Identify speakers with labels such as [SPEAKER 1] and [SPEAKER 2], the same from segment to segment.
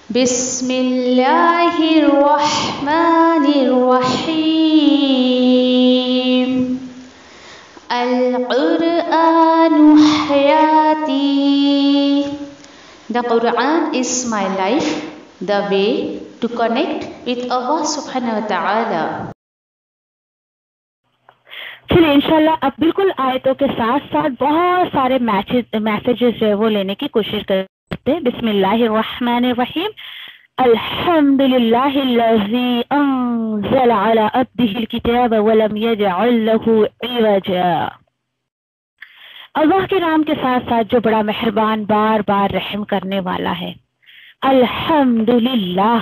[SPEAKER 1] بسم اللہ الرحمن الرحیم القرآن حیاتی. The Quran is my life, the way to connect with Allah subhanahu wa ta'ala.
[SPEAKER 2] چلیے انشاءاللہ اب بالکل آیتوں کے ساتھ ساتھ بہت سارے میسیجز جو ہے وہ لینے کی کوشش کرتے ہیں. بسم اللہ الرحمن الرحیم. الحمد للہ الذی انزل علی عبده الکتاب ولم یجعل له عوجا. اللہ کے نام کے ساتھ ساتھ جو بڑا مہربان بار بار رحم کرنے والا ہے. الحمدللہ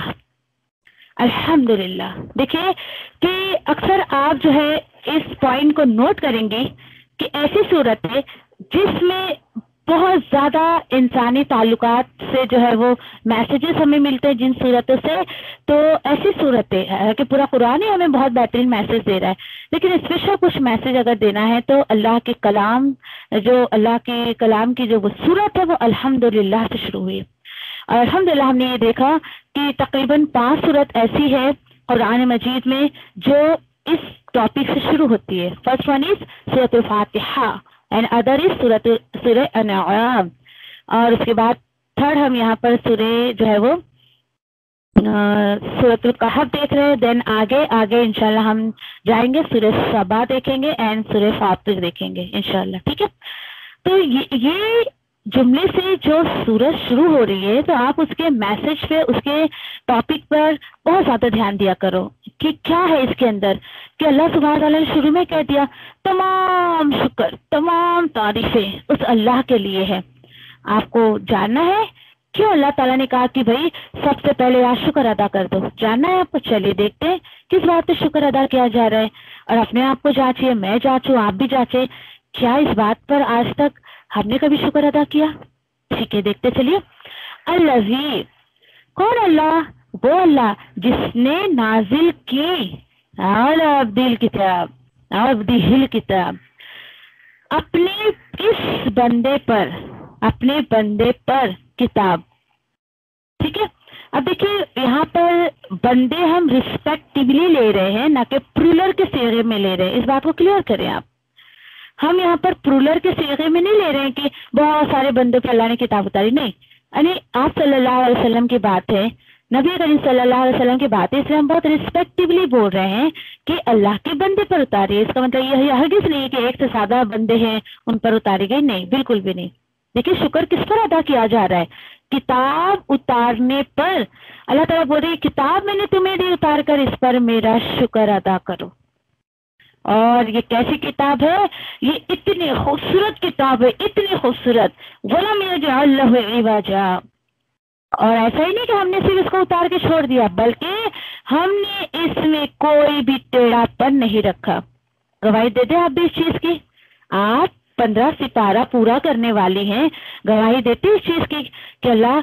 [SPEAKER 2] الحمدللہ. دیکھیے کہ اکثر آپ جو ہے اس پوائنٹ کو نوٹ کریں گے کہ ایسی صورت ہے جس میں بہت زیادہ انسانی تعلقات سے جو ہے وہ میسیجز ہمیں ملتے ہیں جن صورتوں سے. تو ایسی صورتیں کہ پورا قرآن ہی ہمیں بہت بہترین میسیج دے رہا ہے، لیکن اسپیشل کچھ میسیج اگر دینا ہے تو اللہ کے کلام، جو اللہ کے کلام کی جو وہ صورت ہے وہ الحمدللہ سے شروع ہوئی. اور الحمدللہ ہم نے یہ دیکھا کہ تقریباً 5 صورت ایسی ہے قرآن مجید میں جو اس ٹاپک سے شروع ہوتی ہے. فرسٹ ون از سورۃ الفاتحہ اینڈ ادر از سورہ انعام. اور اس کے بعد تھرڈ ہم یہاں پر سورہ جو ہے وہ سورۃ الکہف دیکھ رہے ہیں. دین آگے انشاءاللہ ہم جائیں گے سورہ سبا دیکھیں گے اینڈ سورہ فاطر دیکھیں گے انشاءاللہ. ٹھیک ہے، تو یہ جملے سے جو سورت شروع ہو رہی ہے تو آپ اس کے میسج پہ، اس کے ٹاپک پر بہت زیادہ دھیان دیا کرو کہ کیا ہے اس کے اندر. کہ اللہ سبحانہ تعالیٰ نے شروع میں کہہ دیا تمام شکر، تمام تعریفیں اس اللہ کے لیے ہے. آپ کو جاننا ہے کیوں اللہ تعالیٰ نے کہا کہ بھائی سب سے پہلے آپ شکر ادا کر دو. جاننا ہے آپ کو؟ چلیے دیکھتے ہیں کس بات پہ شکر ادا کیا جا رہا ہے. اور اپنے آپ کو جانچیے، میں جانچوں، آپ بھی جانچیں کیا اس بات پر آج تک ہم نے کبھی شکر ادا کیا. ٹھیک ہے، دیکھتے چلیے. الذی، کون اللہ؟ وہ اللہ جس نے نازل کی علی عبدہ الکتاب، اپنے اس بندے پر، اپنے بندے پر کتاب. ٹھیک ہے، اب دیکھیے یہاں پر بندے ہم ریسپیکٹیولی لے رہے ہیں، نہ کہ پرولر کے صیغے میں لے رہے ہیں. اس بات کو کلیئر کریں آپ. ہم یہاں پر پرولر کے صیغے میں نہیں لے رہے ہیں کہ بہت سارے بندوں پہ اللہ نے کتاب اتاری. نہیں، یعنی آپ صلی اللہ علیہ وسلم کی بات ہے، نبی کریم صلی اللہ علیہ وسلم کی بات ہے، اس لیے ہم بہت ریسپیکٹیولی بول رہے ہیں کہ اللہ کے بندے پر اتاری. اس کا مطلب یہ ہرگز نہیں کہ ایک سے زیادہ بندے ہیں ان پر اتاری گئی. نہیں، بالکل بھی نہیں. دیکھیے شکر کس پر ادا کیا جا رہا ہے؟ کتاب اتارنے پر. اللہ تعالیٰ بول رہے ہیں کتاب میں نے تمہیں دی اتار کر، اس پر میرا شکر ادا کرو. اور یہ کیسی کتاب ہے؟ یہ اتنی خوبصورت کتاب ہے، اتنی خوبصورت. وَلَمْ يَجْعَلْ لَهُ عِوَجًا. اور ایسا ہی نہیں کہ ہم نے صرف اس کو اتار کے چھوڑ دیا، بلکہ ہم نے اس میں کوئی بھی ٹیڑھا پن نہیں رکھا. گواہی دے دیں آپ بھی اس چیز کی. آپ 15 سپارہ پورا کرنے والی ہیں، گواہی دیتے اس چیز کی کہ اللہ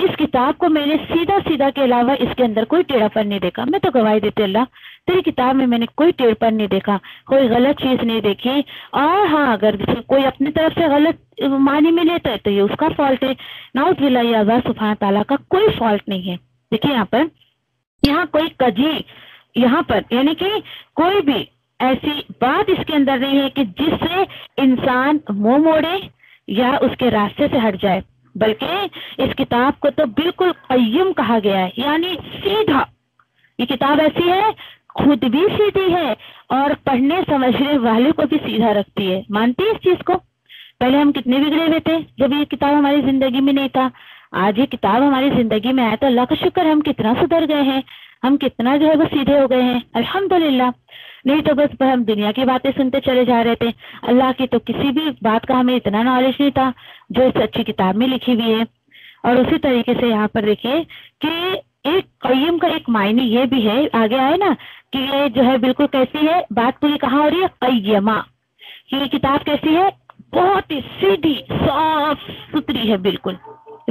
[SPEAKER 2] اس کتاب کو میں نے سیدھا کے علاوہ اس کے اندر کوئی ٹیڑھا پن نہیں دیکھا. میں تو گواہی دیتے اللہ تیری کتاب میں نے کوئی ٹیڑھ پن نہیں دیکھا، کوئی غلط چیز نہیں دیکھی. اور ہاں اگر کوئی اپنی طرف سے غلط معنی میں لیتا ہے تو یہ اس کا فالٹ ہے. نعوذ باللہ، یہ اللہ سبحانہ تعالیٰ کا کوئی فالٹ نہیں ہے. دیکھیے یہاں کوئی کجی، یہاں پر یعنی کہ کوئی بھی ایسی بات اس کے اندر نہیں ہے کہ جس سے انسان منہ موڑے یا اس کے راستے سے ہٹ جائے، بلکہ اس کتاب کو تو بالکل قیم کہا گیا ہے، یعنی سیدھا. یہ کتاب ایسی ہے خود بھی سیدھی ہے اور پڑھنے سمجھنے والے کو بھی سیدھا رکھتی ہے. مانتی ہے اس چیز کو؟ پہلے ہم کتنے بگڑے ہوئے تھے جب یہ کتاب ہماری زندگی میں نہیں تھا. آج یہ کتاب ہماری زندگی میں آیا تو اللہ کا شکر، ہم کتنا سدھر گئے ہیں، ہم کتنا جو ہے وہ سیدھے ہو گئے ہیں الحمدللہ. نہیں تو بس ہم دنیا کی باتیں سنتے چلے جا رہے تھے، اللہ کی تو کسی بھی بات کا ہمیں اتنا نالج نہیں تھا جو اس اچھی کتاب میں لکھی ہوئی ہے. اور اسی طریقے سے یہاں پر دیکھیے کہ ایک قیم کا ایک معنی یہ بھی ہے، آگے آئے نا کہ یہ جو ہے بالکل کیسی ہے بات پوری کہاں ہو رہی ہے؟ قیمہ. یہ کتاب کیسی ہے؟ بہت ہی سیدھی صاف ستھری ہے بالکل.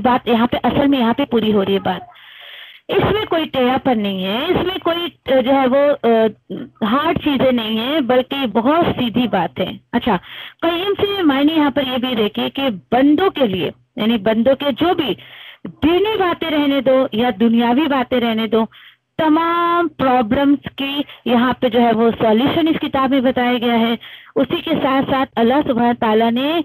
[SPEAKER 2] بات یہاں پہ اصل میں یہاں پہ پوری ہو رہی ہے بات. اس میں کوئی ٹیڑھا پن نہیں ہے، اس میں کوئی جو ہے وہ ہارڈ چیزیں نہیں ہیں، بلکہ بہت سیدھی بات ہے. اچھا، قیم سے معنی یہاں پر یہ بھی دیکھیں کہ بندوں کے لیے، یعنی بندوں کے جو بھی دینی باتیں رہنے دو یا دنیاوی باتیں رہنے دو، تمام پرابلمس کی یہاں پہ جو ہے وہ سولوشن اس کتاب میں بتایا گیا ہے۔ اسی کے ساتھ ساتھ اللہ سبحانہ تعالیٰ نے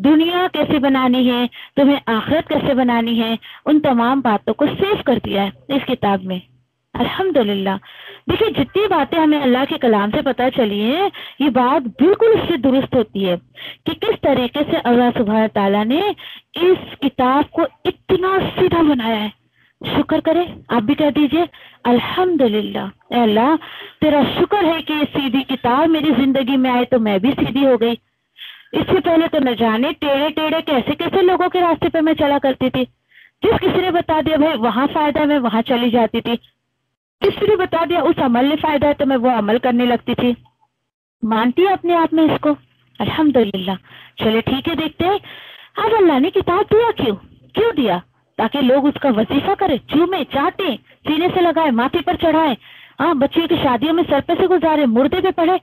[SPEAKER 2] دنیا کیسے بنانی ہے، تمہیں آخرت کیسے بنانی ہے، ان تمام باتوں کو سیو کر دیا ہے اس کتاب میں۔ الحمدللہ دیکھیے جتنی باتیں ہمیں اللہ کے کلام سے پتہ چلی ہیں، یہ بات بالکل اس سے درست ہوتی ہے کہ کس طریقے سے اللہ سبحانہ تعالیٰ نے اس کتاب کو اتنا سیدھا بنایا ہے۔ شکر کرے، آپ بھی کہہ دیجئے الحمدللہ، اے اللہ تیرا شکر ہے کہ یہ سیدھی کتاب میری زندگی میں آئے تو میں بھی سیدھی ہو گئی۔ اس سے پہلے تو نہ جانے ٹیڑے ٹیڑے کیسے کیسے لوگوں کے راستے پہ میں چلا کرتی تھی، جس کسی نے بتا دیا بھائی وہاں فائدہ ہے میں وہاں چلی جاتی تھی، کسی نے بتا دیا اس عمل میں فائدہ ہے تو میں وہ عمل کرنے لگتی تھی۔ مانتی ہے اپنے آپ میں اس کو؟ الحمدللہ۔ چلے ٹھیک ہے، دیکھتے ہیں اب اللہ نے کتاب دیا کیوں دیا؟ تاکہ لوگ اس کا وظیفہ کرے، چومے چاٹے، سینے سے لگائے، ماتھے پر چڑھائے، بچیوں کی شادیوں میں سر پہ سے گزارے، مردے پہ پڑھے؟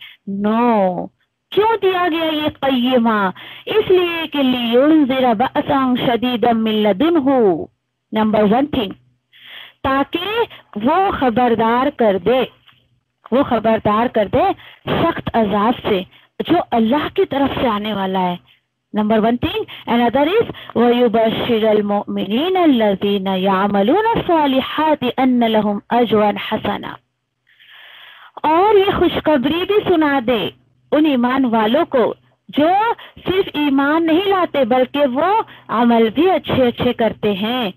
[SPEAKER 2] نو۔ کیوں دیا گیا یہ قیمہ؟ اس لیے کہ لِيُنذِرَ بَأْسًا شَدِيدًا مِّن لَّدُنْهُ، نمبر 1 تھنگ، تاکہ وہ خبردار کر دے سخت عذاب سے جو اللہ کی طرف سے آنے والا ہے۔ نمبر 1 تھنگ، another is وَيُبَشِّرَ الْمُؤْمِنِينَ الَّذِينَ يَعْمَلُونَ الصَّالِحَاتِ أَنَّ لَهُمْ أَجْرًا حَسَنًا، اور یہ خوشخبری بھی سنا دے ان ایمان والوں کو جو صرف ایمان نہیں لاتے بلکہ وہ عمل بھی اچھے کرتے ہیں۔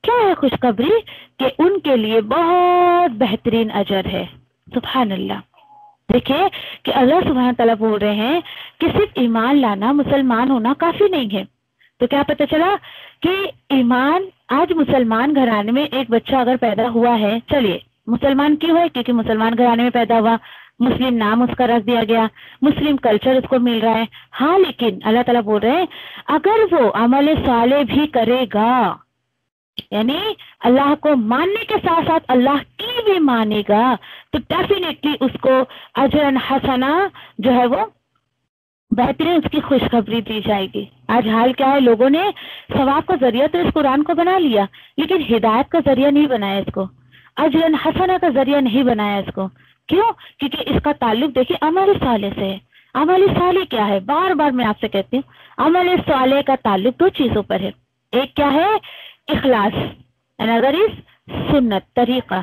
[SPEAKER 2] کیا ہے خوشخبری؟ کہ ان کے لیے بہت بہترین اجر ہے۔ سبحان اللہ۔ دیکھیں کہ اللہ سبحانہ تعالیٰ بول رہے ہیں کہ صرف ایمان لانا، مسلمان ہونا کافی نہیں ہے۔ تو کیا پتہ چلا کہ ایمان، آج مسلمان گھرانے میں ایک بچہ اگر پیدا ہوا ہے، چلیے مسلمان کیوں ہے؟ کیونکہ مسلمان گھرانے میں پیدا ہوا، مسلم نام اس کا رکھ دیا گیا، مسلم کلچر اس کو مل رہا ہے، ہاں لیکن اللہ تعالیٰ بول رہے ہیں اگر وہ عمل صالح بھی کرے گا، یعنی اللہ کو ماننے کے ساتھ ساتھ اللہ کی بھی مانے گا، تو ڈیفینیٹلی اس کو اجرن حسنا جو ہے وہ بہترین اس کی خوشخبری دی جائے گی۔ آج حال کیا ہے، لوگوں نے ثواب کا ذریعہ تو اس قرآن کو بنا لیا لیکن ہدایت کا ذریعہ نہیں بنایا اس کو، اجرن حسنا کا ذریعہ نہیں بنایا اس کو۔ کیوں؟ کیونکہ اس کا تعلق دیکھیے عمل صالح سے ہے۔ عمل صالح کیا ہے؟ بار بار میں آپ سے کہتی ہوں، عمل صالح کا تعلق 2 چیزوں پر ہے۔ ایک کیا ہے؟ اخلاص، another is سنت، طریقہ۔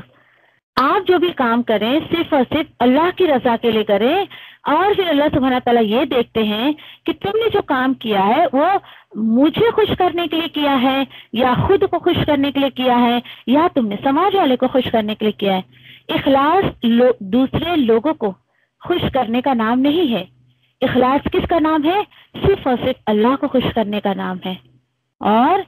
[SPEAKER 2] آپ جو بھی کام کریں صرف اور صرف اللہ کی رضا کے لیے کریں، اور پھر اللہ سبحانہ تعالیٰ یہ دیکھتے ہیں کہ تم نے جو کام کیا ہے وہ مجھے خوش کرنے کے لیے کیا ہے یا خود کو خوش کرنے کے لیے کیا ہے یا تم نے سماج والے کو خوش کرنے کے لیے کیا ہے۔ اخلاص دوسرے لوگوں کو خوش کرنے کا نام نہیں ہے، اخلاص کس کا نام ہے؟ صرف اور صرف اللہ کو خوش کرنے کا نام ہے۔ اور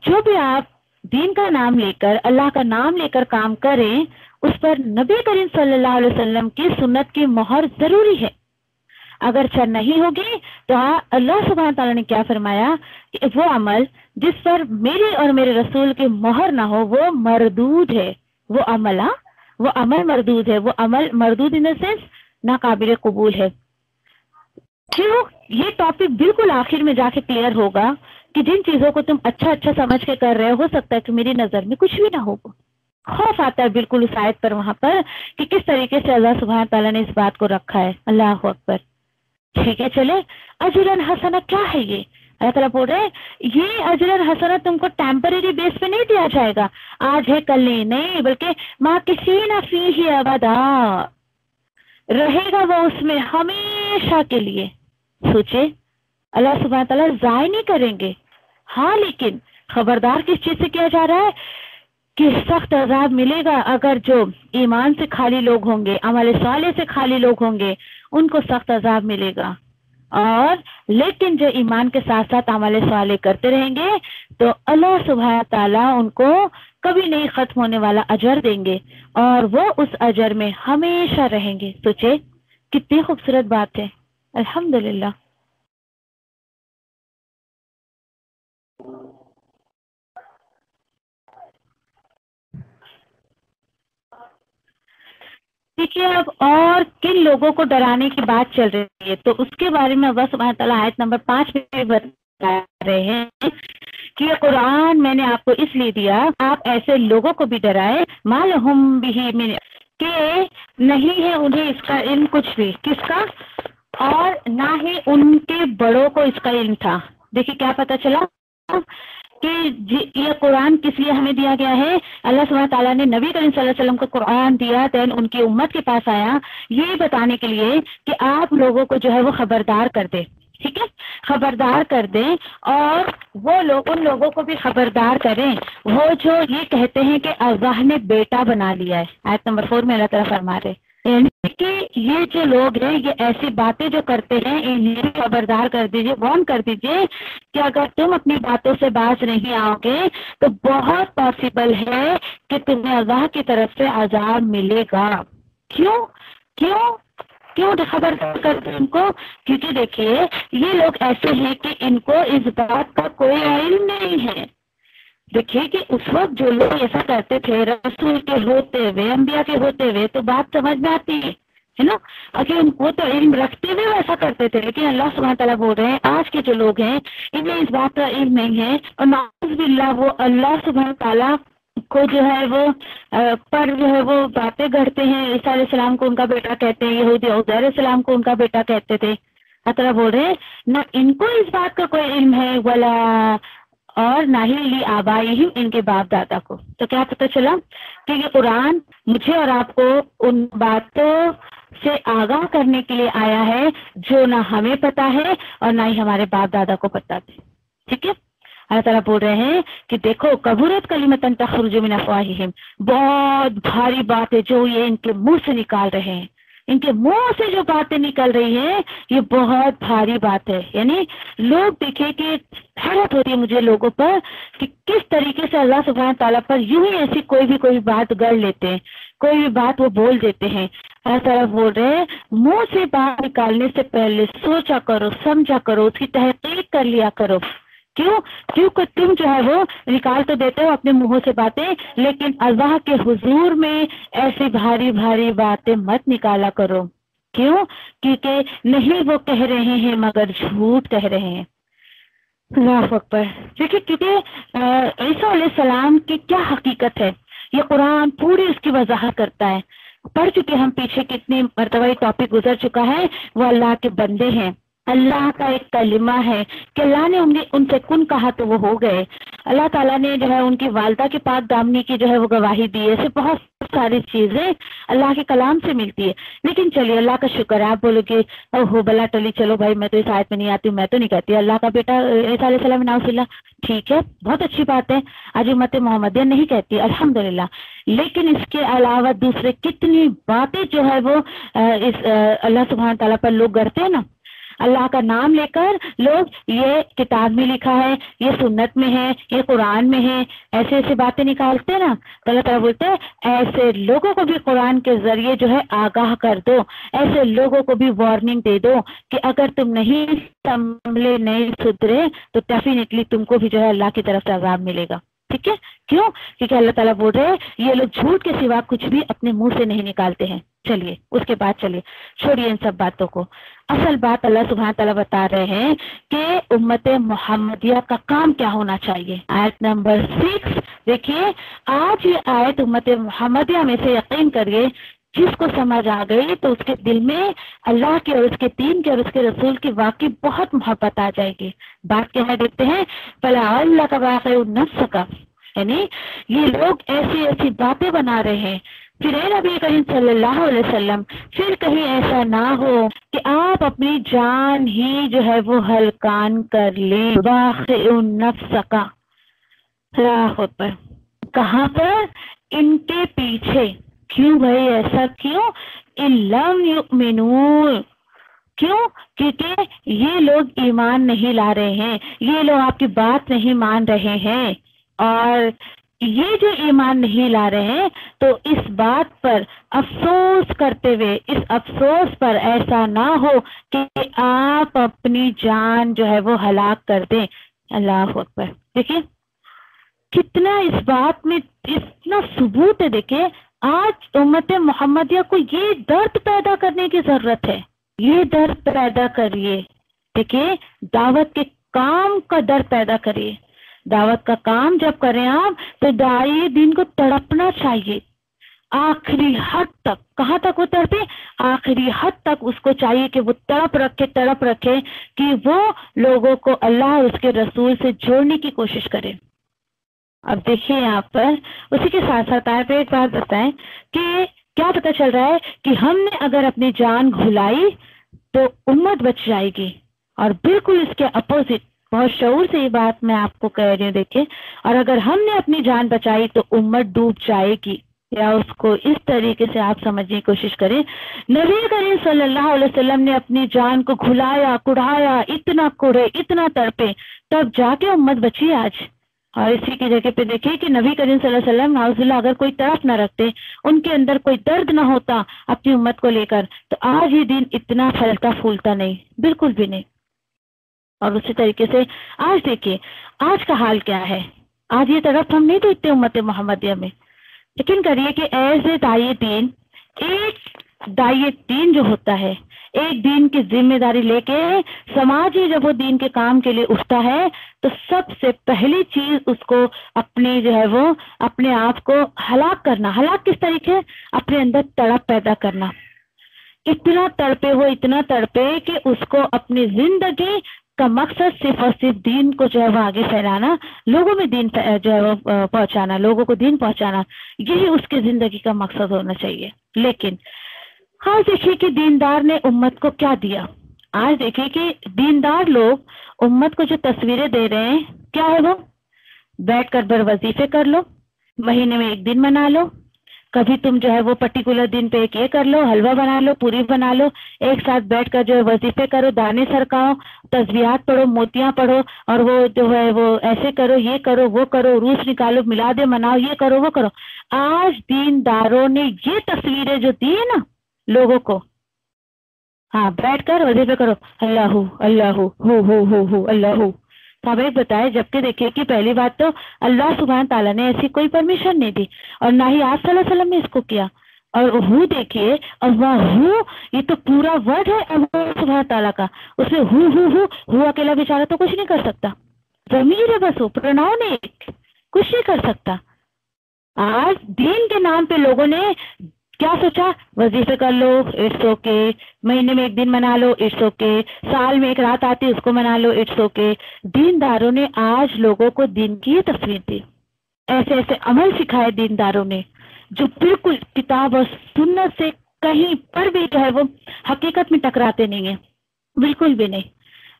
[SPEAKER 2] جو بھی آپ دین کا نام لے کر، اللہ کا نام لے کر کام کریں، اس پر نبی کریم صلی اللہ علیہ وسلم کی سنت کی مہر ضروری ہے۔ اگر چر نہیں ہوگی تو اللہ سبحانہ تعالیٰ نے کیا فرمایا کہ وہ عمل جس پر میری اور میرے رسول کی مہر نہ ہو وہ مردود ہے، وہ عمل مردود ہے، وہ عمل مردود ان دا سینس ناقابل قبول ہے۔ کیوں؟ یہ ٹاپک بالکل آخر میں جا کے کلیئر ہوگا کہ جن چیزوں کو تم اچھا سمجھ کے کر رہے ہو سکتا ہے کہ میری نظر میں کچھ بھی نہ ہو۔ خوف آتا ہے بالکل اس آیت پر وہاں پر کہ کس طریقے سے اللہ سبحانہ تعالیٰ نے اس بات کو رکھا ہے۔ اللہ اکبر۔ ٹھیک ہے، چلے اجرن حسنہ کیا ہے یہ؟ اللہ تعالیٰ بول رہے ہیں یہ اجرن حسنہ تم کو ٹیمپریری بیس پہ نہیں دیا جائے گا، آج ہے کل نہیں، بلکہ ماں کسی نہ فیہ ابدا، رہے گا وہ اس میں ہمیشہ کے لیے۔ سوچے اللہ سبحانہ تعالیٰ ضائع نہیں کریں گے، ہاں لیکن خبردار کس چیز سے کیا جا رہا ہے کہ سخت عذاب ملے گا اگر جو ایمان سے خالی لوگ ہوں گے، عمل صالح سے خالی لوگ ہوں گے، ان کو سخت عذاب ملے گا، اور لیکن جو ایمان کے ساتھ ساتھ عمل صالح کرتے رہیں گے تو اللہ سبحانہ تعالیٰ ان کو کبھی نہیں ختم ہونے والا اجر دیں گے اور وہ اس اجر میں ہمیشہ رہیں گے۔ سوچے کتنی خوبصورت بات ہے۔ الحمدللہ۔ دیکھیے اب اور کن لوگوں کو ڈرانے کی بات چل رہی ہے تو اس کے بارے میں اللہ سبحانہ تعالیٰ آیت نمبر 5 میں بتا رہے ہیں کہ یہ قرآن میں نے آپ کو اس لیے دیا آپ ایسے لوگوں کو بھی ڈرائے ما لہم بہ من، کہ نہیں ہے انہیں اس کا علم کچھ بھی، کس کا، اور نہ ہی ان کے بڑوں کو اس کا علم تھا۔ دیکھیے کیا پتہ چلا کہ یہ قرآن کس لیے ہمیں دیا گیا ہے۔ اللہ سبحانہ تعالیٰ نے نبی کریم صلی اللہ علیہ وسلم کو قرآن دیا، دین ان کی امت کے پاس آیا یہ بتانے کے لیے کہ آپ لوگوں کو جو ہے وہ خبردار کر دے، ٹھیک ہے، خبردار کر دیں، اور وہ لوگ ان لوگوں کو بھی خبردار کریں وہ جو یہ کہتے ہیں کہ اللہ نے بیٹا بنا لیا ہے۔ آیت نمبر 4 میں اللہ تعالیٰ فرما رہے یعنی کہ یہ جو لوگ ہیں یہ ایسی باتیں جو کرتے ہیں انہیں خبردار کر دیجئے، وارن کر دیجئے کہ اگر تم اپنی باتوں سے باز نہیں آؤ گے تو بہت پاسبل ہے کہ تمہیں اللہ کی طرف سے عذاب ملے گا۔ کیوں کیوں کیوں خبردار کرتے ان کو؟ کیونکہ دیکھیے یہ لوگ ایسے ہیں کہ ان کو اس بات کا کوئی علم نہیں ہے۔ دیکھیے کہ اس وقت جو لوگ ایسا کرتے تھے رسول کے ہوتے ہوئے، انبیاء کے ہوتے ہوئے تو بات سمجھ میں آتی ہے نا، اگر ان کو تو علم رکھتے ہوئے ایسا کرتے تھے، لیکن اللہ سبحانہ تعالیٰ بول رہے ہیں آج کے جو لوگ ہیں انہیں اس بات کا علم نہیں ہے، اور نعوذ باللہ وہ اللہ سبحانہ تعالیٰ کو جو ہے وہ پر جو ہے وہ باتیں گھڑتے ہیں۔ عیسیٰ علیہ السلام کو ان کا بیٹا کہتے ہیں، یہودی عزیر علیہ السلام کو ان کا بیٹا کہتے تھے۔ اللہ تعالیٰ بول رہے ہیں نہ ان کو اس بات کا کوئی علم ہے ولا، اور نہ ہی لی آبائہم ان کے باپ دادا کو۔ تو کیا پتہ چلا کہ یہ قرآن مجھے اور آپ کو ان باتوں سے آگاہ کرنے کے لیے آیا ہے جو نہ ہمیں پتہ ہے اور نہ ہی ہمارے باپ دادا کو پتہ تھے، ٹھیک ہے۔ اللہ تعالیٰ بول رہے ہیں کہ دیکھو کبرت کلمۃ تخرج من افواہہم، بہت بھاری بات ہے جو یہ ان کے منہ سے نکال رہے ہیں، ان کے منہ سے جو باتیں نکل رہی ہیں یہ بہت بھاری بات ہے۔ یعنی لوگ دیکھیں کہ حیرت ہوتی ہے مجھے لوگوں پر کہ کس طریقے سے اللہ سبحانہ تعالیٰ پر یوں ہی ایسی کوئی بات گڑ لیتے ہیں، کوئی بھی بات وہ بول دیتے ہیں۔ اللہ تعالیٰ بول رہے ہیں منہ سے بات نکالنے سے پہلے سوچا کرو، سمجھا کرو، اس کی تحقیق کر لیا کرو۔ کیونکہ تم جو ہے وہ نکال تو دیتے ہو اپنے منہوں سے باتیں، لیکن اللہ کے حضور میں ایسی بھاری بھاری باتیں مت نکالا کرو۔ کیوں؟ کیونکہ نہیں وہ کہہ رہے ہیں مگر جھوٹ کہہ رہے ہیں۔ اللہ اکبر۔ دیکھیے کیونکہ عیسیٰ علیہ السلام کی کیا حقیقت ہے یہ قرآن پوری اس کی وضاحت کرتا ہے۔ پڑھ چکے ہم پیچھے کتنی مرتبہ یہ ٹاپک گزر چکا ہے، وہ اللہ کے بندے ہیں، اللہ کا ایک کلمہ ہے کہ اللہ نے ان سے کن کہا تو وہ ہو گئے۔ اللہ تعالیٰ نے جو ہے ان کی والدہ کے پاک دامنی کی جو ہے وہ گواہی دی ہے۔ ایسے بہت ساری چیزیں اللہ کے کلام سے ملتی ہے۔ لیکن چلیے اللہ کا شکر ہے، آپ بولو کہ ہو بلا ٹلی، چلو بھائی میں تو اس آیت میں نہیں آتی ہوں، میں تو نہیں کہتی اللہ کا بیٹا عیسیٰ علیہ السلام نعوذ باللہ، ٹھیک ہے بہت اچھی بات ہے، آج امت محمدیہ نہیں کہتی الحمدللہ۔ لیکن اس کے علاوہ دوسرے کتنی باتیں جو ہے وہ اس اللہ سبحانہ تعالیٰ پر لوگ گڑتے ہیں نا، اللہ کا نام لے کر لوگ یہ کتاب میں لکھا ہے، یہ سنت میں ہے، یہ قرآن میں ہے، ایسے ایسے باتیں نکالتے نا، تو اللہ تعالیٰ بولتے ہیں ایسے لوگوں کو بھی قرآن کے ذریعے جو ہے آگاہ کر دو، ایسے لوگوں کو بھی وارننگ دے دو کہ اگر تم نہیں سنبھلے، نہیں سدھرے تو ڈیفینیٹلی تم کو بھی جو ہے اللہ کی طرف سے عذاب ملے گا، ٹھیک ہے۔ کیوں؟ کیونکہ اللہ تعالیٰ بول رہے ہیں یہ لوگ جھوٹ کے سوا کچھ بھی اپنے منہ سے نہیں نکالتے ہیں۔ چلیے اس کے بعد چلیے چھوڑیے ان سب باتوں کو، اصل بات اللہ سبحانہ تعالیٰ بتا رہے ہیں کہ امت محمدیہ کا کام کیا ہونا چاہیے۔ آیت نمبر 6 دیکھیے، آج یہ آیت امت محمدیہ میں سے یقین کریے جس کو سمجھ آ گئی تو اس کے دل میں اللہ کے اور اس کے دین کے اور اس کے رسول کی واقعی بہت محبت آ جائے گی۔ بات کیا ہے دیکھتے ہیں، فلا اللہ کا واقع نفس کا، یعنی یہ لوگ ایسی ایسی باتیں بنا رہے ہیں، پھر اے نبی کریم صلی اللہ علیہ وسلم پھر کہیں ایسا نہ ہو کہ آپ اپنی جان ہی جو ہے وہ ہلکان کر لیں۔ واقع نفس کا، اللہ اکبر، کہاں پر؟ ان کے پیچھے۔ کیوں بھائی ایسا کیوں؟ لم یؤمنون، کیوں؟ کیونکہ یہ لوگ ایمان نہیں لا رہے ہیں، یہ لوگ آپ کی بات نہیں مان رہے ہیں، اور یہ جو ایمان نہیں لا رہے ہیں تو اس بات پر افسوس کرتے ہوئے، اس افسوس پر ایسا نہ ہو کہ آپ اپنی جان جو ہے وہ ہلاک کر دیں۔ اللہ اکبر، دیکھیے کتنا اس بات میں اتنا ثبوت ہے۔ دیکھیے آج امت محمدیہ کو یہ درد پیدا کرنے کی ضرورت ہے، یہ درد پیدا کریے۔ دیکھیے دعوت کے کام کا درد پیدا کریے، دعوت کا کام جب کریں آپ تو داعی دین کو تڑپنا چاہیے آخری حد تک. کہاں تک وہ تڑپے؟ آخری حد تک اس کو چاہیے کہ وہ تڑپ رکھے کہ وہ لوگوں کو اللہ اور اس کے رسول سے جوڑنے کی کوشش کرے. اب دیکھیے یہاں پر اسی کے ساتھ ساتھ آپ ایک بات بتائیں کہ کیا پتہ چل رہا ہے کہ ہم نے اگر اپنی جان گھلائی تو امت بچ جائے گی، اور بالکل اس کے اپوزٹ بہت شعور سے یہ بات میں آپ کو کہہ رہی ہوں. دیکھیں، اور اگر ہم نے اپنی جان بچائی تو امت ڈوب جائے گی. یا اس کو اس طریقے سے آپ سمجھنے کی کوشش کریں. نبی کریم صلی اللہ علیہ وسلم نے اپنی جان کو گھلایا، کڑھایا، اتنا کوڑے، اتنا تڑپے، تب جا کے امت بچی آج. اور اسی کی جگہ پہ دیکھیں کہ نبی کریم صلی اللہ علیہ وسلم نعوذ باللہ اگر کوئی طرف نہ رکھتے، ان کے اندر کوئی درد نہ ہوتا اپنی امت کو لے کر، تو آج یہ دین اتنا پھلتا پھولتا نہیں، بالکل بھی نہیں. اور اسی طریقے سے آج دیکھیے آج کا حال کیا ہے. آج یہ طرف ہم نہیں دیکھتے امت محمدیہ میں. لیکن کریے کہ ایز اے داعی دین، ایک داعی دین جو ہوتا ہے ایک دین کی ذمہ داری لے کے سماج ہی جب وہ دین کے کام کے لیے اٹھتا ہے تو سب سے پہلی چیز اس کو اپنی جو ہے وہ اپنے آپ کو ہلاک کرنا. ہلاک کس طریقے؟ اپنے اندر تڑپ پیدا کرنا. اتنا تڑپے کہ اس کو اپنی زندگی کا مقصد صرف اور صرف دین کو جو ہے وہ آگے پھیلانا، لوگوں میں دین جو ہے وہ پہنچانا، لوگوں کو دین پہنچانا، یہی اس کی زندگی کا مقصد ہونا چاہیے. لیکن آج دیکھیے کہ دیندار نے امت کو کیا دیا. آج دیکھیے کہ دیندار لوگ امت کو جو تصویریں دے رہے ہیں کیا ہے؟ وہ بیٹھ کر بر وظیفے کر لو، مہینے میں ایک دن منا لو، کبھی تم جو ہے وہ پرٹیکولر دن پہ ایک یہ کر لو، حلوہ بنا لو، پوری بنا لو، ایک ساتھ بیٹھ کر جو ہے وظیفے کرو، دانے سرکاؤ، تسبیحات پڑھو، موتیاں پڑھو، اور وہ جو ہے وہ ایسے کرو، یہ کرو، وہ کرو، روس نکالو، میلاد مناؤ، یہ کرو، وہ کرو. آج دینداروں نے یہ تصویریں جو دی ہے نا لوگوں کو، ہاں بیٹھ کر وظیفے کرو، اللہ اللہ ہو اللہ. تو آپ ایک بتائے، جبکہ دیکھیے کہ پہلی بات تو اللہ سبحانہ تعالیٰ نے ایسی کوئی پرمیشن نہیں دی، اور نہ ہی آپ صلی اللہ علیہ وسلم نے اس کو کیا. اور ہو دیکھیے اللہ ہو، یہ تو پورا ورڈ ہے اللہ سبحانہ تعالیٰ کا، اس میں ہو اکیلا بیچارہ تو کچھ نہیں کر سکتا، ضمیر ہے بس، وہ پروناؤن ہے، کچھ نہیں کر سکتا. آج دین کے نام پہ لوگوں نے کیا سوچا؟ وظیفے کر لو، اٹس اوکے، مہینے میں ایک دن منا لو، اٹس اوکے، سال میں ایک رات آتی اس کو منا لو، اٹس اوکے. دینداروں نے آج لوگوں کو دین کی یہ تصویر دی، ایسے ایسے عمل سکھائے دینداروں نے جو بالکل کتاب اور سنت سے کہیں پر بھی جو ہے وہ حقیقت میں ٹکراتے نہیں ہیں، بالکل بھی نہیں.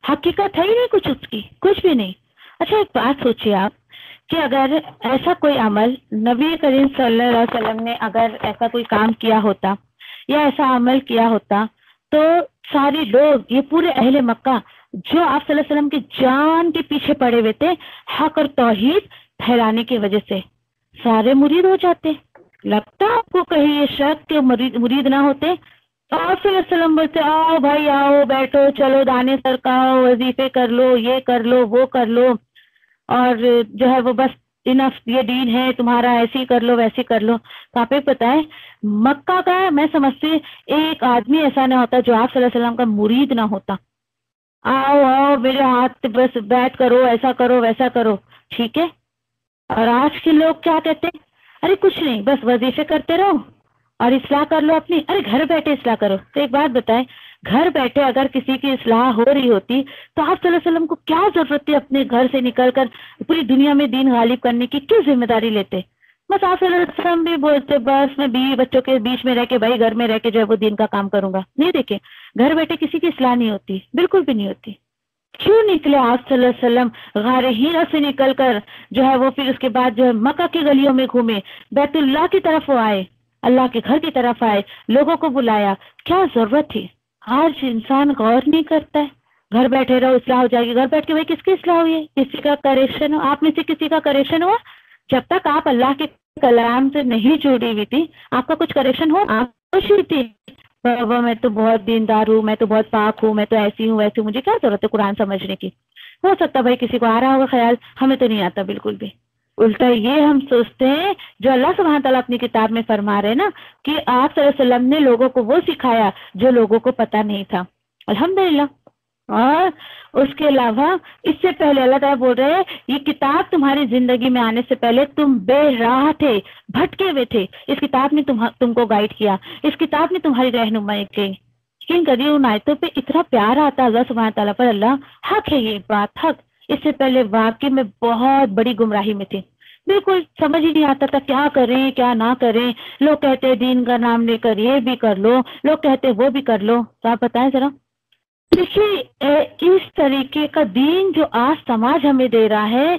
[SPEAKER 2] حقیقت ہے ہی نہیں کچھ اس کی، کچھ بھی نہیں. اچھا ایک بات سوچیے آپ کہ اگر ایسا کوئی عمل نبی کریم صلی اللہ علیہ وسلم نے اگر ایسا کوئی کام کیا ہوتا یا ایسا عمل کیا ہوتا تو سارے لوگ، یہ پورے اہل مکہ جو آپ صلی اللہ علیہ وسلم کی جان کے پیچھے پڑے ہوئے تھے حق اور توحید پھیلانے کی وجہ سے، سارے مرید ہو جاتے. لگتا آپ کو کہیں یہ شک کہ مرید نہ ہوتے؟ آپ صلی اللہ علیہ وسلم بولتے آؤ بھائی آؤ، بیٹھو، چلو دانے سرکاؤ، وظیفے کر لو، یہ کر لو، وہ کر لو، اور جو ہے وہ بس انف، یہ دین ہے تمہارا، ایسی کر لو ویسی کر لو. تو آپ ایک بتائیں مکہ کا میں سمجھتی ایک آدمی ایسا نہ ہوتا جو آپ صلی اللہ علیہ وسلم کا مرید نہ ہوتا. آؤ آؤ میرے ہاتھ بس بیٹھ کرو، ایسا کرو ویسا کرو، ٹھیک ہے. اور آج کے لوگ کیا کہتے ہیں؟ ارے کچھ نہیں، بس وظیفے کرتے رہو اور اصلاح کر لو اپنی. ارے گھر بیٹھے اصلاح کرو. تو ایک بات بتائیں، گھر بیٹھے اگر کسی کی اصلاح ہو رہی ہوتی تو آپ صلی اللہ علیہ وسلم کو کیا ضرورت تھی اپنے گھر سے نکل کر پوری دنیا میں دین غالب کرنے کی؟ کیوں ذمہ داری لیتے؟ بس آپ صلی اللہ علیہ وسلم بھی بولتے بس میں بیوی بچوں کے بیچ میں رہ کے، بھائی گھر میں رہ کے جو ہے وہ دین کا کام کروں گا. نہیں، دیکھیں گھر بیٹھے کسی کی اصلاح نہیں ہوتی، بالکل بھی نہیں ہوتی. کیوں نکلے آپ صلی اللہ علیہ وسلم غار ہیرا سے نکل کر جو ہے وہ پھر اس کے بعد جو ہے مکہ کی گلیوں میں گھومے، بیت اللہ کی طرف وہ آئے، اللہ کے گھر کی طرف آئے، لوگوں کو بلایا؟ کیا ضرورت تھی؟ آج انسان غور نہیں کرتا ہے، گھر بیٹھے رہو اصلاح ہو جائے گی. گھر بیٹھ کے بھائی کس کی اصلاح ہوئی ہے؟ کسی کا کریکشن ہو؟ آپ میں سے کسی کا کریکشن ہوا؟ جب تک آپ اللہ کے کلام سے نہیں جڑی ہوئی تھی آپ کا کچھ کریکشن ہو؟ آپ خوش ہوئی تھی بابا میں تو بہت دیندار ہوں، میں تو بہت پاک ہوں، میں تو ایسی ہوں ویسی ہوں، مجھے کیا ضرورت ہے قرآن سمجھنے کی؟ ہو سکتا بھائی کسی کو آ رہا ہوگا خیال، ہمیں تو نہیں آتا بالکل بھی. الٹا یہ ہم سوچتے ہیں جو اللہ سبحانہ تعالیٰ اپنی کتاب میں فرما رہے نا کہ آپ صلی اللہ علیہ وسلم نے لوگوں کو وہ سکھایا جو لوگوں کو پتہ نہیں تھا. الحمدللہ اور اس کے علاوہ اس سے پہلے اللہ تعالیٰ بول رہے ہیں یہ کتاب تمہاری زندگی میں آنے سے پہلے تم بے راہ تھے، بھٹکے ہوئے تھے، اس کتاب نے تم کو گائیڈ کیا، اس کتاب نے تمہاری رہنمائی کی. یقین کریے ان آیتوں پہ اتنا پیار آتا ہے اللہ سبحانہ تعالیٰ پر. اللہ حق ہے، یہ بات حق. اس سے پہلے واقعی میں بہت بڑی گمراہی میں تھی، بالکل سمجھ ہی نہیں آتا تھا کیا کریں کیا نہ کریں. لوگ کہتے دین کا نام لے کر یہ بھی کر لو، لوگ کہتے وہ بھی کر لو. تو آپ بتائیں ذرا. دیکھیے اس طریقے کا دین جو آج سماج ہمیں دے رہا ہے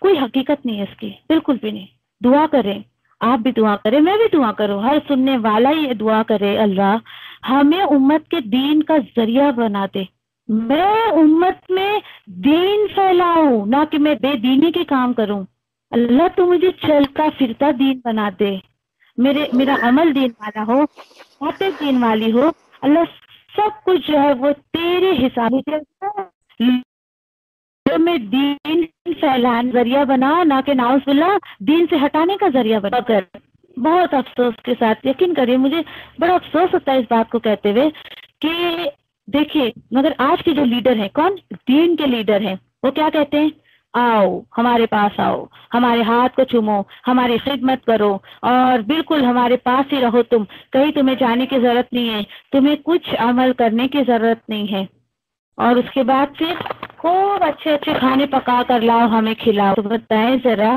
[SPEAKER 2] کوئی حقیقت نہیں ہے اس کی، بالکل بھی نہیں. دعا کریں، آپ بھی دعا کریں، میں بھی دعا کروں، ہر سننے والا یہ دعا کرے اللہ ہمیں امت کے دین کا ذریعہ بنا دے. میں امت میں دین پھیلاؤں، نہ کہ میں بے دینی کے کام کروں. اللہ تو مجھے چلتا پھرتا دین بنا دے، میرا عمل دین والا ہو، باتیں دین والی ہو. اللہ سب کچھ جو ہے وہ تیرے حساب میں دین پھیلانے ذریعہ بنا، نہ کہ نعوذ باللہ دین سے ہٹانے کا ذریعہ بنا کر. بہت افسوس کے ساتھ یقین کریے مجھے بڑا افسوس ہوتا ہے اس بات کو کہتے ہوئے کہ دیکھیے مگر آج کے جو لیڈر ہیں، کون دین کے لیڈر ہیں، وہ کیا کہتے ہیں؟ آؤ ہمارے پاس آؤ، ہمارے ہاتھ کو چومو، ہماری خدمت کرو اور بالکل ہمارے پاس ہی رہو. تم کہیں تمہیں جانے کی ضرورت نہیں ہے، تمہیں کچھ عمل کرنے کی ضرورت نہیں ہے. اور اس کے بعد پھر خوب اچھے اچھے کھانے پکا کر لاؤ ہمیں کھلاؤ. تو بتائیں ذرا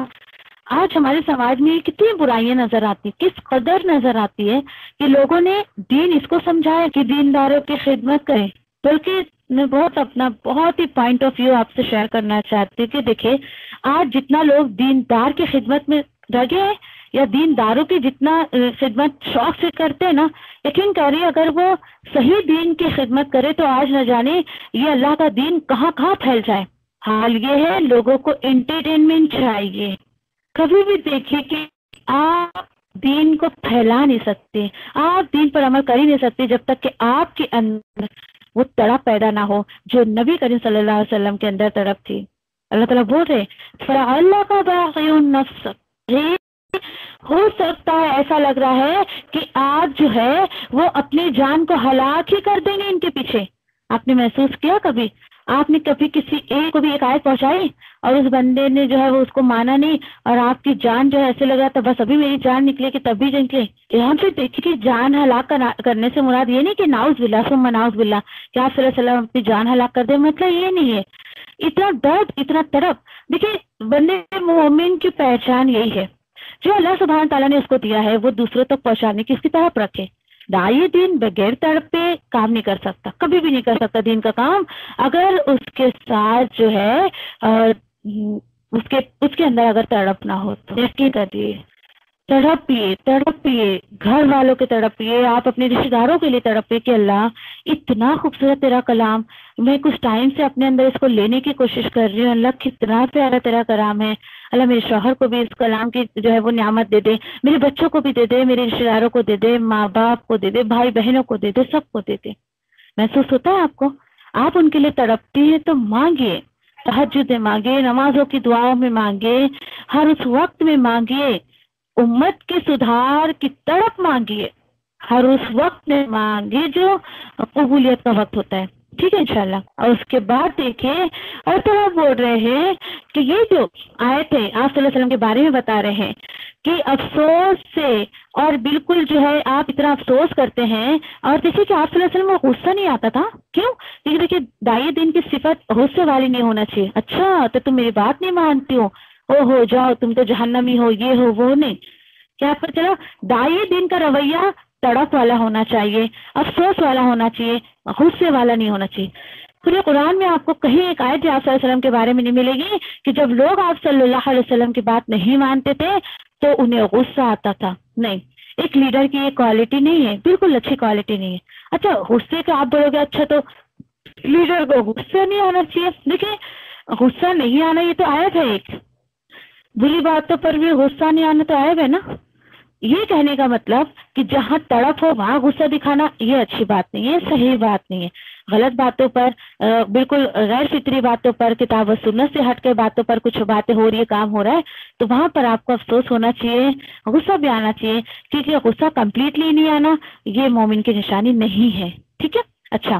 [SPEAKER 2] آج ہمارے سماج میں کتنی برائیاں نظر آتی، کس قدر نظر آتی ہے کہ لوگوں نے دین اس کو سمجھایا کہ دینداروں کی خدمت کریں. بلکہ میں بہت ہی پوائنٹ آف ویو آپ سے شیئر کرنا چاہتی ہوں کہ دیکھیں آج جتنا لوگ دیندار کی خدمت میں لگے ہیں یا دینداروں کی جتنا خدمت شوق سے کرتے ہیں نا، یقین کریے اگر وہ صحیح دین کی خدمت کرے تو آج نہ جانے یہ اللہ کا دین کہاں کہاں پھیل جائے. حال یہ ہے لوگوں کو انٹرٹینمنٹ چاہیے. کبھی بھی دیکھیے کہ آپ دین کو پھیلا نہیں سکتے، آپ دین پر عمل کر ہی نہیں سکتے جب تک کہ آپ کے اندر وہ تڑپ پیدا نہ ہو جو نبی کریم صلی اللہ علیہ وسلم کے اندر تڑپ تھی. اللہ تعالیٰ بول رہے فَلَعَلَّكَ بَاخِعٌ نَفْسَكَ، ہو سکتا ہے ایسا لگ رہا ہے کہ آپ جو ہے وہ اپنی جان کو ہلاک ہی کر دیں گے ان کے پیچھے. آپ نے محسوس کیا کبھی؟ آپ نے کبھی کسی ایک کو بھی ایک آیت پہنچائی اور اس بندے نے جو ہے وہ اس کو مانا نہیں اور آپ کی جان جو ہے ایسے لگ رہا تھا بس ابھی میری جان نکلے کہ تب بھی نکلے. یہاں پہ دیکھیے کہ جان ہلاک کرنے سے مراد یہ نہیں کہ نعوذ باللہ ثم نعوذ باللہ کہ آپ صلی اللہ علیہ وسلم اپنی جان ہلاک کر دیں، مطلب یہ نہیں ہے. اتنا درد اتنا تڑپ. دیکھیے بندے مومن کی پہچان یہی ہے جو اللہ سبحانہ تعالیٰ نے اس کو دیا ہے وہ دوسروں تک پہنچانے کی اس کی طرف رکھے. داعی دین بغیر تڑپ پہ کام نہیں کر سکتا، کبھی بھی نہیں کر سکتا دین کا کام اگر اس کے ساتھ جو ہے اس کے اندر اگر تڑپ نہ ہو. تو یقین کریے تڑپیے گھر والوں کے تڑپیے، آپ اپنے رشتے داروں کے لیے تڑپیے کہ اللہ اتنا خوبصورت تیرا کلام، میں کچھ ٹائم سے اپنے اندر اس کو لینے کی کوشش کر رہی ہوں. اللہ کتنا پیارا تیرا کلام ہے. اللہ میرے شوہر کو بھی اس کلام کی جو ہے وہ نعمت دے دے، میرے بچوں کو بھی دے دے، میرے رشتے داروں کو دے دے، ماں باپ کو دے دے، بھائی بہنوں کو دے دے، سب کو دے دے. محسوس ہوتا ہے آپ کو؟ آپ ان کے لیے تڑپتی ہیں تو مانگیے، تہجد میں مانگے، نمازوں کی دعاؤں میں مانگے، ہر اس وقت میں مانگیے، امت کے سدھار کی تڑپ مانگیے، ہر اس وقت میں مانگے جو قبولیت کا وقت ہوتا ہے. ٹھیک ہے انشاءاللہ. اور اس کے بعد دیکھیں اور تو آپ بول رہے ہیں کہ یہ جو آیت ہے آپ صلی اللہ علیہ وسلم کے بارے میں بتا رہے ہیں کہ افسوس سے اور بالکل جو ہے آپ اتنا افسوس کرتے ہیں. اور دیکھیے کہ آپ صلی اللہ علیہ وسلم کو غصہ نہیں آتا تھا. کیوں؟ کیونکہ دیکھیے داعی دین کی صفت غصے والی نہیں ہونا چاہیے. اچھا تو تم میری بات نہیں مانتی ہو جاؤ تم تو جہنمی ہو، یہ ہو وہ نہیں. کیا آپ کو چلو داعی دین کا رویہ تڑپ والا ہونا چاہیے، افسوس والا ہونا چاہیے، غصے والا نہیں ہونا چاہیے. پورے قرآن میں آپ کو کہیں ایک آیت آپ صلی اللہ علیہ وسلم کے بارے میں نہیں ملے گی کہ جب لوگ آپ صلی اللہ علیہ وسلم کی بات نہیں مانتے تھے تو انہیں غصہ آتا تھا. نہیں، ایک لیڈر کی یہ کوالٹی نہیں ہے، بالکل اچھی کوالٹی نہیں ہے. اچھا غصے کا آپ بولو گے اچھا تو لیڈر کو غصہ نہیں آنا چاہیے. دیکھیں غصہ نہیں آنا یہ تو عیب ہے، ایک بری باتوں پر بھی غصہ نہیں آنا تو عیب ہے نا. یہ کہنے کا مطلب کہ جہاں تڑپ ہو وہاں غصہ دکھانا یہ اچھی بات نہیں ہے، صحیح بات نہیں ہے. غلط باتوں پر، بالکل غیر فطری باتوں پر، کتاب و سنت سے ہٹ کے باتوں پر کچھ باتیں ہو رہی ہے، کام ہو رہا ہے تو وہاں پر آپ کو افسوس ہونا چاہیے، غصہ بھی آنا چاہیے. کیونکہ غصہ کمپلیٹلی نہیں آنا یہ مومن کی نشانی نہیں ہے. ٹھیک ہے. اچھا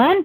[SPEAKER 2] 1,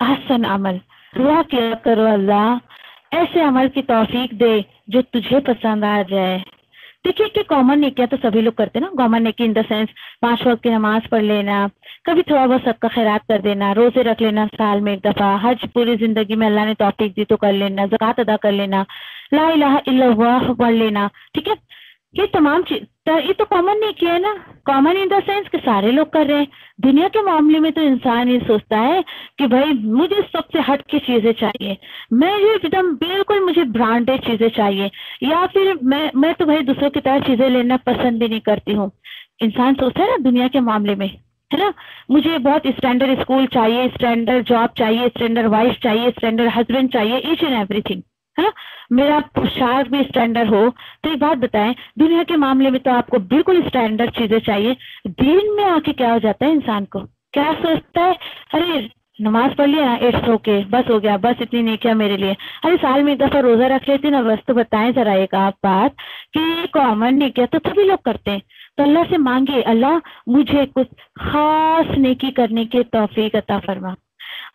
[SPEAKER 2] ahsan amal. دعا کیا کرو اللہ ایسے عمل کی توفیق دے جو تجھے پسند آ جائے. دیکھیے کہ کامن نیکیاں تو سبھی لوگ کرتے ہیں نا. کامن نیکی ان دا سینس 5 وقت کی نماز پڑھ لینا, کبھی تھوڑا بہت صدقہ خیرات کر دینا, روزے رکھ لینا سال میں 1 دفعہ, حج پوری زندگی میں اللہ نے توفیق دی تو کر لینا, زکوٰۃ ادا کر لینا, لا الہ الا اللہ پڑھ لینا. ٹھیک ہے, یہ تمام چیز یہ تو کامن نیکی ہے نا. کامن ان دا سینس کہ سارے لوگ کر رہے ہیں. دنیا کے معاملے میں تو انسان یہ سوچتا ہے کہ بھائی مجھے سب سے ہٹ کی چیزیں چاہیے, میں ایک دم بالکل مجھے برانڈیڈ چیزیں چاہیے, یا پھر میں تو بھائی دوسروں کی طرح چیزیں لینا پسند بھی نہیں کرتی ہوں. انسان سوچتا ہے نا دنیا کے معاملے میں, ہے نا, مجھے بہت اسٹینڈرڈ اسکول چاہیے, اسٹینڈرڈ جاب چاہیے, اسٹینڈرڈ وائف چاہیے, اسٹینڈرڈ ہسبینڈ چاہیے, ایچ اینڈ ایوری تھنگ, ہے نا, میرا پوشاک بھی اسٹینڈرڈ ہو. تو ایک بات بتائیں, دنیا کے معاملے میں تو آپ کو بالکل اسٹینڈرڈ چیزیں چاہیے. دین میں آ کے کیا ہو جاتا ہے انسان کو, کیا سوچتا ہے, ارے نماز پڑھ لیا, اٹس اوکے, بس ہو گیا, بس اتنی نیکیاں میرے لیے. ارے سال میں 1 دفعہ روزہ رکھ لیتی نا بس. تو بتائیں ذرا ایک آپ بات کہ کامن نیکیاں تو سبھی لوگ کرتے ہیں, تو اللہ سے مانگے اللہ مجھے کچھ خاص نیکی کرنے کی توفیق عطا فرما.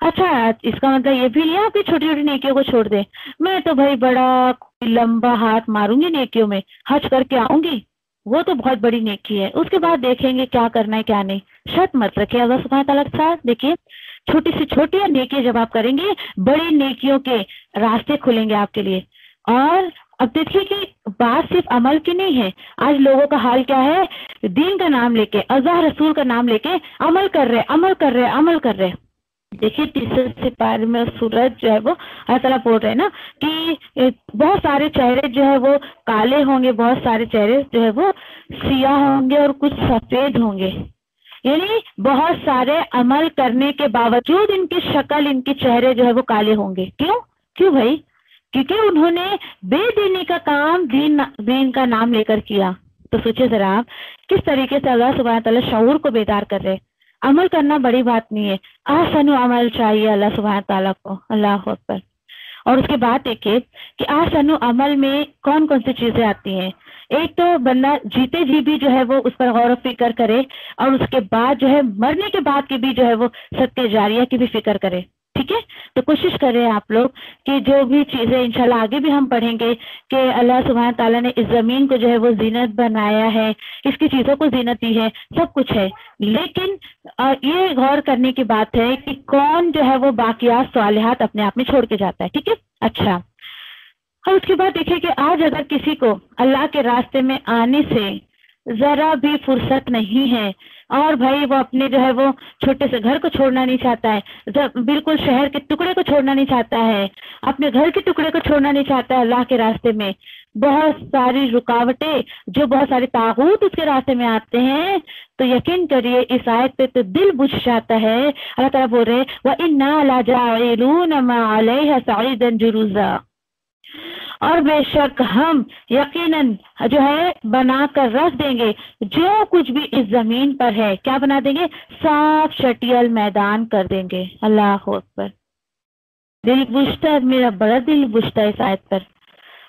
[SPEAKER 2] اچھا, اس کا مطلب یہ بھی نہیں آپ کی چھوٹی چھوٹی نیکیوں کو چھوڑ دیں. میں تو بھائی بڑا لمبا ہاتھ ماروں گی نیکیوں میں, حج کر کے آؤں گی, وہ تو بہت بڑی نیکی ہے, اس کے بعد دیکھیں گے کیا کرنا ہے کیا نہیں. شرط مت رکھے اللہ سبحانہ تعالیٰ کے ساتھ. دیکھیے چھوٹی سی چھوٹی نیکی جب آپ کریں گے, بڑی نیکیوں کے راستے کھلیں گے آپ کے لیے. اور اب دیکھیے کہ بات صرف عمل کی نہیں ہے. آج لوگوں کا حال کیا ہے, دین کا نام لے کے, اللہ رسول کا نام لے کے عمل کر رہے. دیکھیے تیسرے سپارے میں سورج جو ہے وہ اللہ تعالیٰ بول رہے ہیں نا کہ بہت سارے چہرے جو ہے وہ کالے ہوں گے, بہت سارے چہرے جو ہے وہ سیاہ ہوں گے, اور کچھ سفید ہوں گے. یعنی بہت سارے عمل کرنے کے باوجود ان کی شکل, ان کے چہرے جو ہے وہ کالے ہوں گے. کیوں بھائی؟ کیونکہ انہوں نے بے دینی کا کام دین کا نام لے کر کیا. تو سوچے ذرا آپ کس طریقے سے اللہ سبحانہ تعالیٰ شعور کو بیدار کر رہے. عمل کرنا بڑی بات نہیں ہے, احسن عمل چاہیے اللہ سبحانہ تعالیٰ کو. اللہ اکبر. اور اس کے بعد دیکھیے کہ احسن عمل میں کون کون سی چیزیں آتی ہیں. ایک تو بندہ جیتے جی بھی جو ہے وہ اس پر غور و فکر کرے, اور اس کے بعد جو ہے مرنے کے بعد کی بھی جو ہے وہ صدقہ جاریہ کی بھی فکر کرے. ٹھیک ہے, تو کوشش کریں آپ لوگ کہ جو بھی چیزیں انشاءاللہ آگے بھی ہم پڑھیں گے کہ اللہ سبحانہ تعالیٰ نے اس زمین کو جو ہے وہ زینت بنایا ہے, اس کی چیزوں کو زینت دی ہے, سب کچھ ہے, لیکن یہ غور کرنے کی بات ہے کہ کون جو ہے وہ باقیات صالحات اپنے آپ میں چھوڑ کے جاتا ہے. ٹھیک ہے, اچھا. اور اس کے بعد دیکھیں کہ آج اگر کسی کو اللہ کے راستے میں آنے سے ذرا بھی فرصت نہیں ہے, اور بھائی وہ اپنے جو ہے وہ چھوٹے سے گھر کو چھوڑنا نہیں چاہتا ہے, بالکل شہر کے ٹکڑے کو چھوڑنا نہیں چاہتا ہے, اپنے گھر کے ٹکڑے کو چھوڑنا نہیں چاہتا ہے, اللہ کے راستے میں بہت ساری رکاوٹیں, جو بہت سارے طاغوت اس کے راستے میں آتے ہیں, تو یقین کریے اس آیت پہ تو دل بجھ جاتا ہے. اللہ تعالیٰ بول رہے وَإِنَّا لَجَاعِلُونَ مَا عَلَيْهَا صَعِيدًا جُرُزًا, اور بے شک ہم یقیناً جو ہے بنا کر رکھ دیں گے جو کچھ بھی اس زمین پر ہے, کیا بنا دیں گے, صاف شٹیل میدان کر دیں گے. اللہ اکبر. دل بجھتا ہے, میرا بڑا دل بجھتا ہے اس آیت پر.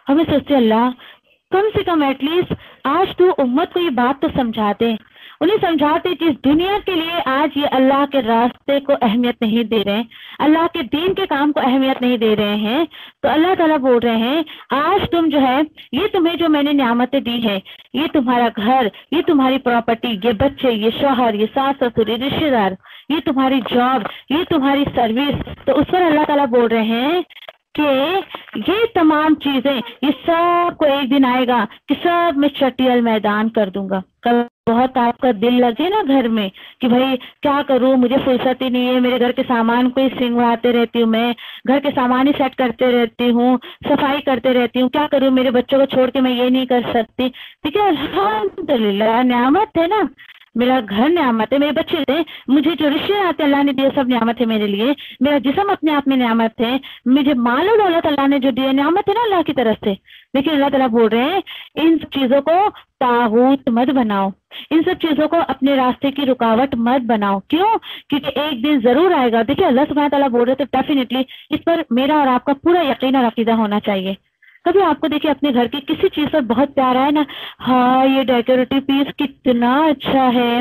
[SPEAKER 2] ہمیں سوچتے اللہ کم سے کم ایٹ لیسٹ آج تو امت کو یہ بات تو سمجھا دیں, انہیں سمجھاتے جس دنیا کے لیے آج یہ اللہ کے راستے کو اہمیت نہیں دے رہے ہیں, اللہ کے دین کے کام کو اہمیت نہیں دے رہے ہیں, تو اللہ تعالیٰ بول رہے ہیں آج تم جو ہے یہ تمہیں جو میں نے نعمتیں دی ہیں, یہ تمہارا گھر, یہ تمہاری پراپرٹی, یہ بچے, یہ شوہر, یہ ساس سسر, یہ رشتے دار, یہ تمہاری جاب, یہ تمہاری سروس, تو اس پر اللہ تعالیٰ بول رہے ہیں کہ یہ تمام چیزیں یہ سب کو ایک دن آئے گا کہ سب میں چٹیل میدان کر دوں گا. کل بہت آپ کا دل لگے نا گھر میں کہ بھائی کیا کروں, مجھے فرصت ہی نہیں ہے, میرے گھر کے سامان کو ہی سنگواتے رہتی ہوں, میں گھر کے سامان ہی سیٹ کرتے رہتی ہوں, صفائی کرتے رہتی ہوں, کیا کروں, میرے بچوں کو چھوڑ کے میں یہ نہیں کر سکتی. ٹھیک ہے, الحمدللہ نعمت ہے نا, میرا گھر نعمت ہے, میرے بچے تھے, مجھے جو رشتے آتے اللہ نے دیے سب نعمت ہے میرے لیے, میرا جسم اپنے آپ میں نعمت ہے, مجھے مال و دولت اللہ نے جو دیے نعمت ہے نا اللہ کی طرف سے. لیکن اللہ تعالیٰ بول رہے ہیں ان سب چیزوں کو طاغوت مت بناؤ, ان سب چیزوں کو اپنے راستے کی رکاوٹ مت بناؤ. کیوں؟ کیونکہ ایک دن ضرور آئے گا. دیکھیے اللہ سبحانہ تعالیٰ بول رہے تو ڈیفینیٹلی اس پر میرا اور آپ کا پورا یقین اور عقیدہ ہونا چاہیے. کبھی آپ کو دیکھیے اپنے گھر کی کسی چیز پر بہت پیار ہے نا, ہاں یہ ڈیکوریٹو پیس کتنا اچھا ہے,